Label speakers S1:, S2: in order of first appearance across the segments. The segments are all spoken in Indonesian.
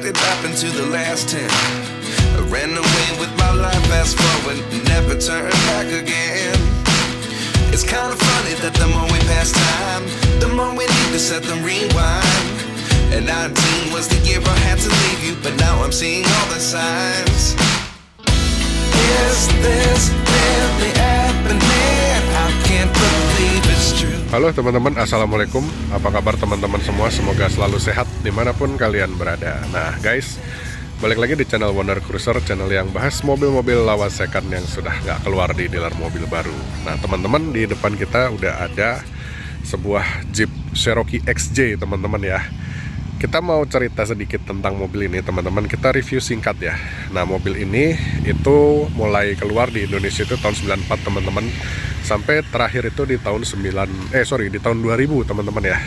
S1: could happen to the last 10. I ran away with my life, fast forward, never turn back again. It's kind of funny that the more we pass time, the more we need to set them rewind. And 19 was the year I had to leave you, but now I'm seeing all the signs. Is this really happening? I can't believe it's true.
S2: Halo teman-teman, assalamualaikum. Apa kabar teman-teman semua? Semoga selalu sehat dimanapun kalian berada. Nah guys, balik lagi di channel Wonder Cruiser, channel yang bahas mobil-mobil lawas second yang sudah nggak keluar di dealer mobil baru. Nah teman-teman, di depan kita udah ada sebuah Jeep Cherokee XJ teman-teman ya. Kita mau cerita sedikit tentang mobil ini teman-teman, kita review singkat ya. Nah mobil ini itu mulai keluar di Indonesia itu tahun 94 teman-teman, sampai terakhir itu di tahun di tahun 2000 teman-teman ya.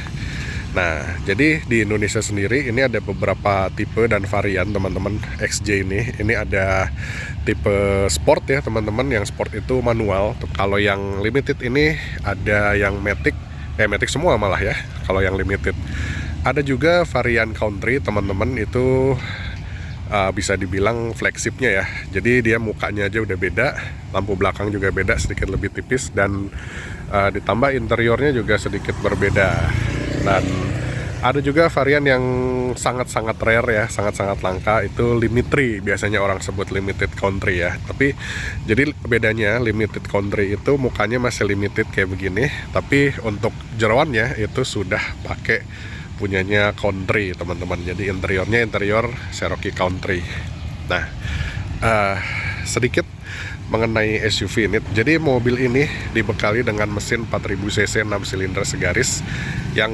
S2: Nah jadi di Indonesia sendiri ini ada beberapa tipe dan varian teman-teman XJ ini. Ini ada tipe sport ya teman-teman, yang sport itu manual. Kalau yang limited ini ada yang matic semua malah ya kalau yang limited. Ada juga varian country teman-teman, itu bisa dibilang flagshipnya ya. Jadi dia mukanya aja udah beda, lampu belakang juga beda, sedikit lebih tipis, dan ditambah interiornya juga sedikit berbeda. Dan ada juga varian yang sangat-sangat rare ya, sangat-sangat langka, itu Limitri, biasanya orang sebut limited country ya. Tapi jadi bedanya limited country itu mukanya masih limited kayak begini, tapi untuk jeroannya itu sudah pakai punyanya country teman-teman. Jadi interiornya interior Cherokee country. Nah sedikit mengenai SUV ini. Jadi mobil ini dibekali dengan mesin 4000 cc 6 silinder segaris, yang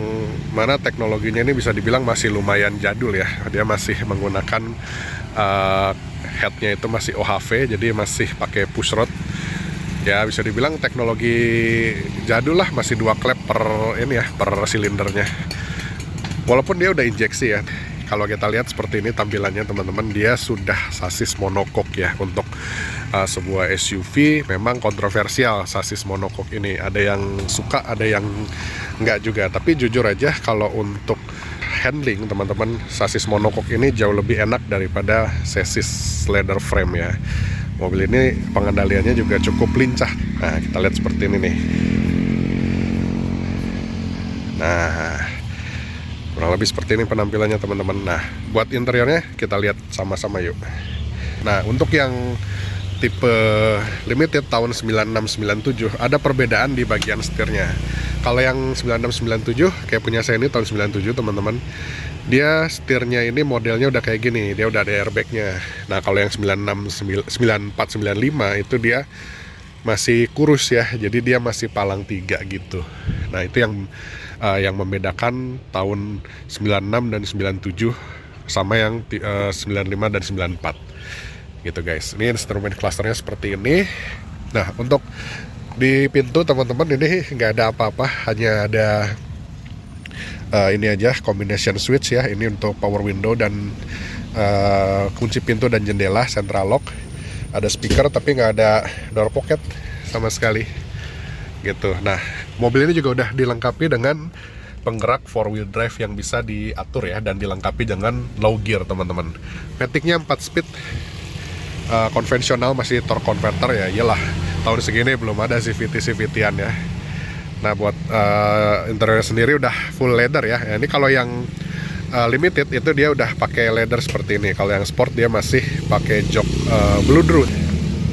S2: mana teknologinya ini bisa dibilang masih lumayan jadul ya. Dia masih menggunakan headnya itu masih OHV, jadi masih pakai push rod ya, bisa dibilang teknologi jadul lah, masih 2 klep per silindernya. Walaupun dia udah injeksi ya, kalau kita lihat seperti ini tampilannya teman-teman, dia sudah sasis monocoque ya. Untuk sebuah SUV memang kontroversial sasis monocoque ini. Ada yang suka, ada yang enggak juga. Tapi jujur aja kalau untuk handling teman-teman, sasis monocoque ini jauh lebih enak daripada sasis leather frame ya. Mobil ini pengendaliannya juga cukup lincah. Nah kita lihat seperti ini nih. Nah kurang lebih seperti ini penampilannya teman-teman. Nah buat interiornya kita lihat sama-sama yuk. Nah untuk yang tipe limited tahun 96-97 ada perbedaan di bagian setirnya. Kalau yang 96-97 kayak punya saya ini tahun 97 teman-teman, dia setirnya ini modelnya udah kayak gini, dia udah ada airbagnya. Nah kalau yang 94-95 itu dia masih kurus ya, jadi dia masih palang 3 gitu. Nah itu yang membedakan tahun 96 dan 97 sama yang 95 dan 94 gitu guys. Ini instrumen clusternya seperti ini. Nah untuk di pintu teman-teman ini nggak ada apa-apa, hanya ada ini aja combination switch ya. Ini untuk power window dan kunci pintu dan jendela, central lock. Ada speaker tapi nggak ada door pocket sama sekali gitu. Nah mobil ini juga udah dilengkapi dengan penggerak 4-wheel drive yang bisa diatur ya, dan dilengkapi dengan low gear teman-teman. Maticnya 4 speed, konvensional, masih torque converter ya. Iyalah tahun segini belum ada CVT-CVT-an ya. Nah buat interior sendiri udah full leather ya. Ini kalau yang limited itu dia udah pakai leather seperti ini. Kalau yang sport dia masih pakai jok Bludru.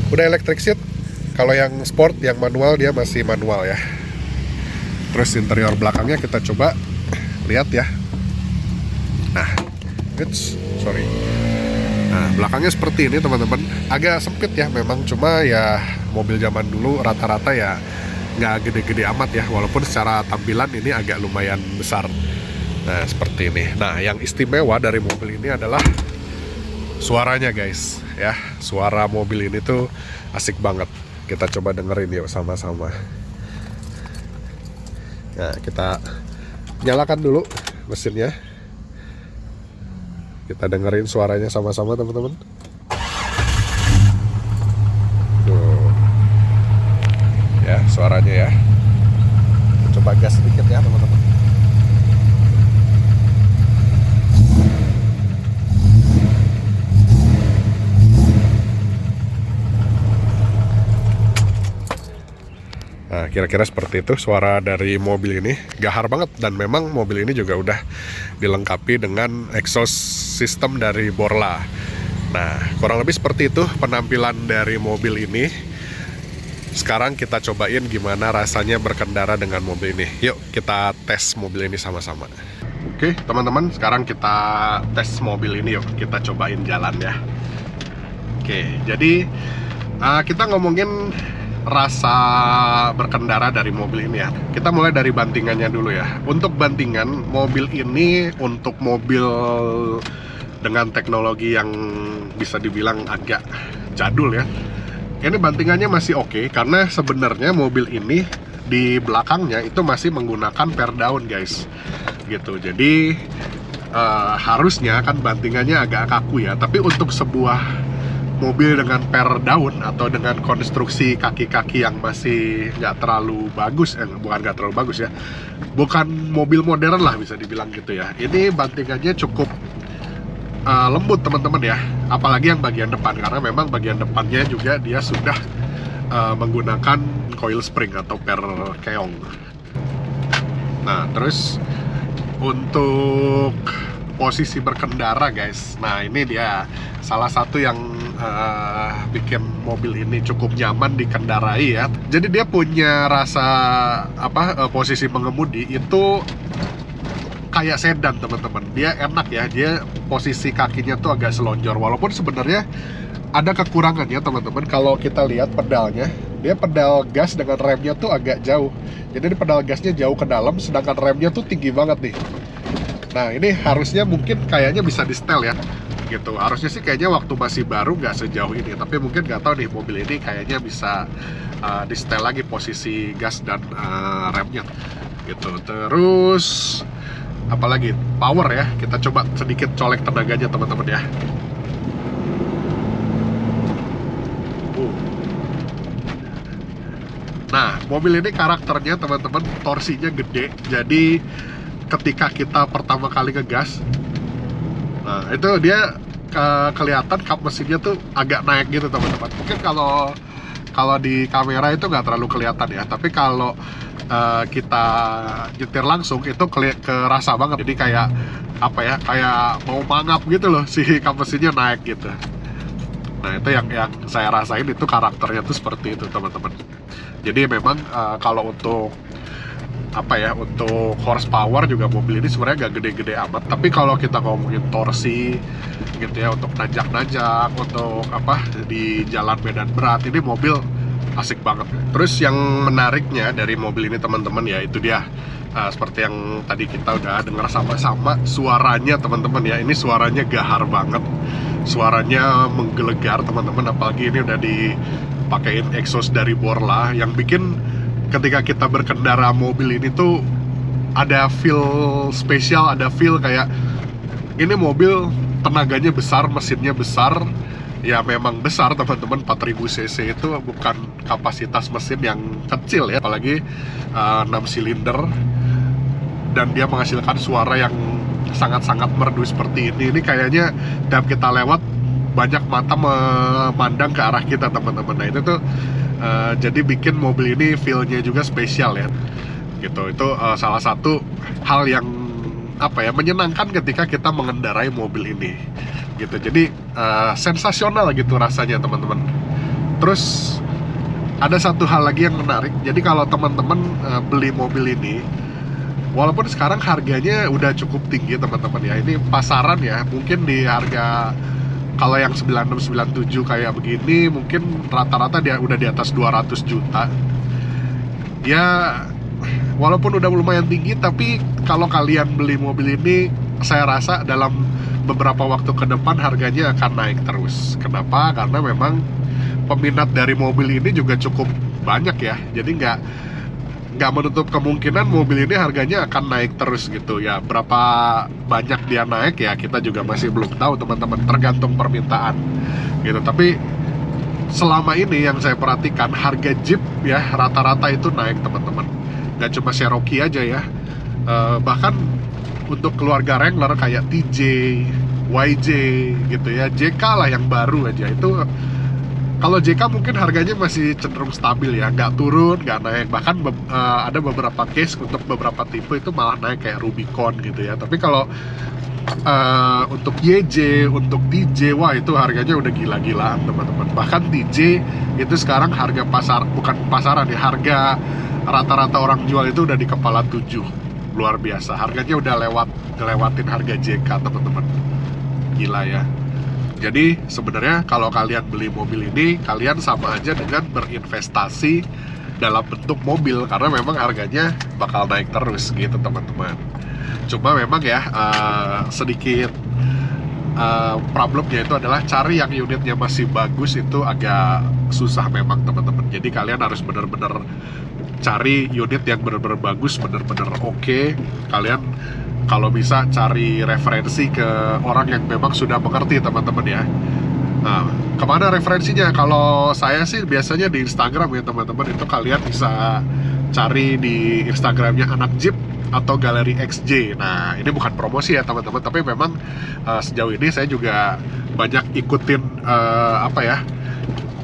S2: Udah electric seat. Kalau yang sport, yang manual, dia masih manual ya. Terus interior belakangnya kita coba lihat ya. Nah, Nah, belakangnya seperti ini teman-teman. Agak sempit ya memang, cuma ya mobil zaman dulu rata-rata ya nggak gede-gede amat ya. Walaupun secara tampilan ini agak lumayan besar. Nah, seperti ini. Nah, yang istimewa dari mobil ini adalah suaranya guys ya. Suara mobil ini tuh asik banget. Kita coba dengerin yuk sama-sama. Nah, kita nyalakan dulu mesinnya. Kita dengerin suaranya sama-sama teman-teman. Tuh. Ya, suaranya ya. Kita coba gas sedikit ya teman-teman. Nah, kira-kira seperti itu suara dari mobil ini. Gahar banget, dan memang mobil ini juga udah dilengkapi dengan exhaust system dari Borla. Nah, kurang lebih seperti itu penampilan dari mobil ini. Sekarang kita cobain gimana rasanya berkendara dengan mobil ini. Yuk kita tes mobil ini sama-sama. Oke teman-teman, sekarang kita tes mobil ini, yuk kita cobain jalan ya. Oke, jadi kita ngomongin rasa berkendara dari mobil ini ya. Kita mulai dari bantingannya dulu ya. Untuk bantingan, mobil ini untuk mobil dengan teknologi yang bisa dibilang agak jadul ya, ini bantingannya masih oke, karena sebenarnya mobil ini di belakangnya itu masih menggunakan per daun guys, gitu. Jadi harusnya kan bantingannya agak kaku ya, tapi untuk sebuah mobil dengan per daun atau dengan konstruksi kaki-kaki yang masih nggak terlalu bagus, bukan nggak terlalu bagus ya, bukan mobil modern lah bisa dibilang gitu ya. Ini bantingannya cukup lembut teman-teman ya, apalagi yang bagian depan, karena memang bagian depannya juga dia sudah menggunakan coil spring atau per keong. Nah terus untuk posisi berkendara guys, nah ini dia salah satu yang bikin mobil ini cukup nyaman dikendarai ya. Jadi dia punya rasa posisi pengemudi itu kayak sedan teman-teman. Dia enak ya, dia posisi kakinya tuh agak selonjor, walaupun sebenarnya ada kekurangannya teman-teman. Kalau kita lihat pedalnya, dia pedal gas dengan remnya tuh agak jauh. Jadi pedal gasnya jauh ke dalam, sedangkan remnya tuh tinggi banget nih. Nah ini harusnya mungkin kayaknya bisa di setel ya, gitu. Harusnya sih kayaknya waktu masih baru nggak sejauh ini, tapi mungkin nggak tahu nih, mobil ini kayaknya bisa di setel lagi posisi gas dan remnya, gitu. Terus apalagi power ya, kita coba sedikit colek tenaganya teman-teman ya. Nah mobil ini karakternya teman-teman, torsinya gede, jadi ketika kita pertama kali ngegas, nah itu dia kelihatan kap mesinnya tuh agak naik gitu teman-teman. Mungkin kalau di kamera itu nggak terlalu kelihatan ya, tapi kalau kita nyetir langsung itu kerasa banget. Jadi kayak kayak mau mangap gitu loh, si kap mesinnya naik gitu. Nah itu yang saya rasain, itu karakternya tuh seperti itu teman-teman. Jadi memang kalau untuk untuk horsepower juga mobil ini sebenarnya gak gede-gede amat. Tapi kalau kita ngomongin torsi gitu ya, untuk nanjak-nanjak, untuk di jalan medan berat, ini mobil asik banget. Terus yang menariknya dari mobil ini teman-teman ya, itu dia seperti yang tadi kita udah dengar sama-sama, suaranya teman-teman ya. Ini suaranya gahar banget, suaranya menggelegar teman-teman. Apalagi ini udah dipakein exhaust dari Borla, yang bikin ketika kita berkendara mobil ini tuh ada feel spesial, ada feel kayak ini mobil tenaganya besar, mesinnya besar. Ya memang besar teman-teman, 4000 cc itu bukan kapasitas mesin yang kecil ya, apalagi 6 silinder, dan dia menghasilkan suara yang sangat-sangat merdu seperti ini. Ini kayaknya tiap kita lewat banyak mata memandang ke arah kita teman-teman. Nah itu tuh jadi bikin mobil ini feel-nya juga spesial ya, gitu. Itu salah satu hal yang menyenangkan ketika kita mengendarai mobil ini, gitu. Jadi sensasional gitu rasanya teman-teman. Terus ada satu hal lagi yang menarik. Jadi kalau teman-teman beli mobil ini, walaupun sekarang harganya udah cukup tinggi teman-teman ya, ini pasaran ya, mungkin di harga kalau yang 9697 kayak begini mungkin rata-rata dia udah di atas 200 juta. Ya walaupun udah lumayan tinggi, tapi kalau kalian beli mobil ini, saya rasa dalam beberapa waktu ke depan harganya akan naik terus. Kenapa? Karena memang peminat dari mobil ini juga cukup banyak ya. Jadi nggak menutup kemungkinan mobil ini harganya akan naik terus gitu ya. Berapa banyak dia naik ya kita juga masih belum tahu teman-teman, tergantung permintaan gitu. Tapi selama ini yang saya perhatikan, harga Jeep ya rata-rata itu naik teman-teman. Nggak cuma Cherokee aja ya, bahkan untuk keluarga Wrangler kayak TJ, YJ gitu ya, JK lah yang baru aja, itu Kalau JK mungkin harganya masih cenderung stabil ya, nggak turun, nggak naik. Bahkan ada beberapa case untuk beberapa tipe itu malah naik kayak Rubicon gitu ya. Tapi kalau untuk YJ, untuk TJ, wah itu harganya udah gila-gilaan teman-teman. Bahkan TJ itu sekarang harga bukan pasaran ya, harga rata-rata orang jual itu udah di kepala 7. Luar biasa, harganya udah ngelewatin harga JK teman-teman. Gila ya. Jadi sebenarnya kalau kalian beli mobil ini, kalian sama aja dengan berinvestasi dalam bentuk mobil, karena memang harganya bakal naik terus gitu teman-teman. Cuma memang ya sedikit problemnya itu adalah cari yang unitnya masih bagus itu agak susah memang teman-teman. Jadi kalian harus benar-benar cari unit yang benar-benar bagus, benar-benar oke. Kalian kalau bisa cari referensi ke orang yang memang sudah mengerti teman-teman ya. Nah, kemana referensinya? Kalau saya sih biasanya di Instagram ya teman-teman. Itu kalian bisa cari di Instagramnya Anak Jeep atau Galeri XJ. Nah, ini bukan promosi ya teman-teman, tapi memang sejauh ini saya juga banyak ikutin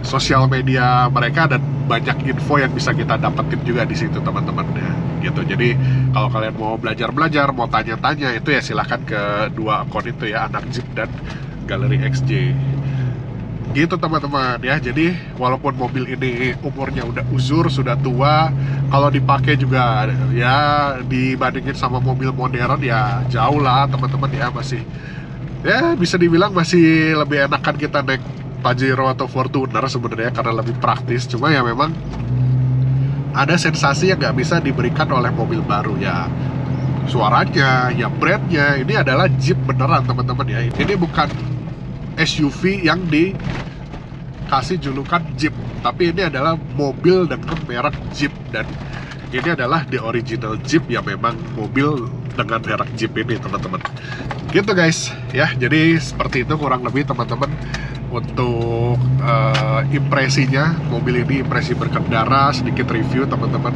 S2: sosial media mereka, dan banyak info yang bisa kita dapetin juga di situ teman-teman ya, gitu. Jadi kalau kalian mau belajar, mau tanya-tanya, itu ya silahkan ke dua akun itu ya, Anak Jeep dan Galeri XJ. Gitu teman-teman ya. Jadi walaupun mobil ini umurnya udah uzur, sudah tua, kalau dipakai juga ya dibandingin sama mobil modern ya jauh lah teman-teman ya, masih ya bisa dibilang masih lebih enakan kita naik Pajero atau Fortuner sebenarnya karena lebih praktis. Cuma ya memang ada sensasi yang nggak bisa diberikan oleh mobil baru ya, suaranya, ya brandnya. Ini adalah Jeep beneran teman-teman ya. Ini bukan SUV yang dikasih julukan Jeep, tapi ini adalah mobil dengan merek Jeep, dan ini adalah the original Jeep ya, memang mobil dengan merek Jeep ini teman-teman. Gitu guys ya. Jadi seperti itu kurang lebih teman-teman untuk impresinya mobil ini, impresi berkendara, sedikit review teman-teman.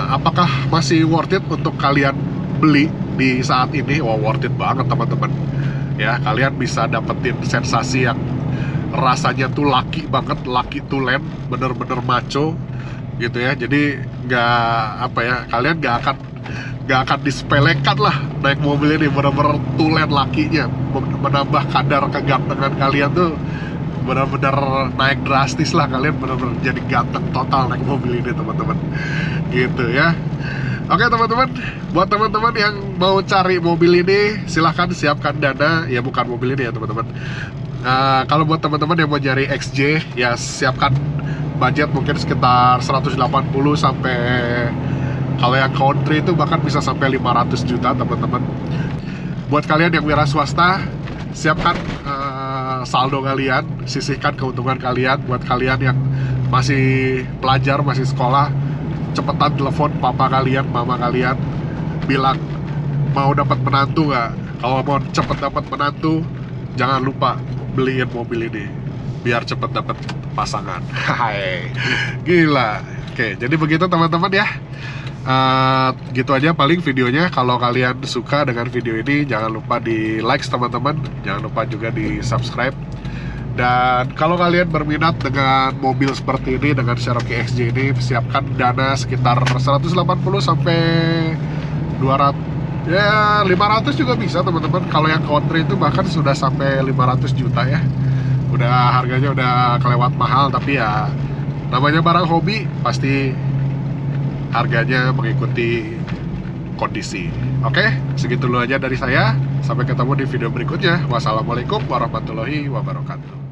S2: Apakah masih worth it untuk kalian beli di saat ini? Wah, worth it banget teman-teman ya. Kalian bisa dapetin sensasi yang rasanya tuh laki banget, laki tulen, bener-bener maco gitu ya. Jadi kalian nggak akan disepelekan lah naik mobil ini, benar-benar tulen lakinya, menambah kadar kegantengan kalian tuh benar-benar naik drastis lah. Kalian benar-benar jadi ganteng total naik mobil ini teman-teman, gitu ya. Oke teman-teman, buat teman-teman yang mau cari mobil ini silahkan siapkan dana, ya bukan mobil ini ya teman-teman. Kalau buat teman-teman yang mau nyari XJ ya siapkan budget mungkin sekitar 180 sampai, kalau yang country itu bahkan bisa sampai 500 juta teman-teman. Buat kalian yang wira swasta, siapkan saldo kalian, sisihkan keuntungan kalian. Buat kalian yang masih pelajar, masih sekolah, cepetan telepon papa kalian, mama kalian, bilang mau dapat menantu nggak. Kalau mau cepet dapat menantu, jangan lupa beliin mobil ini biar cepet dapat pasangan. Hai, gila. Oke, jadi begitu teman-teman ya. Gitu aja paling videonya. Kalau kalian suka dengan video ini, jangan lupa di like teman-teman, jangan lupa juga di subscribe. Dan kalau kalian berminat dengan mobil seperti ini, dengan Cherokee XJ ini, siapkan dana sekitar 180 sampai 200, ya 500 juga bisa teman-teman. Kalau yang country itu bahkan sudah sampai 500 juta ya. Udah harganya udah kelewat mahal, tapi ya namanya barang hobi, pasti harganya mengikuti kondisi. Oke, segitu dulu aja dari saya. Sampai ketemu di video berikutnya. Wassalamualaikum warahmatullahi wabarakatuh.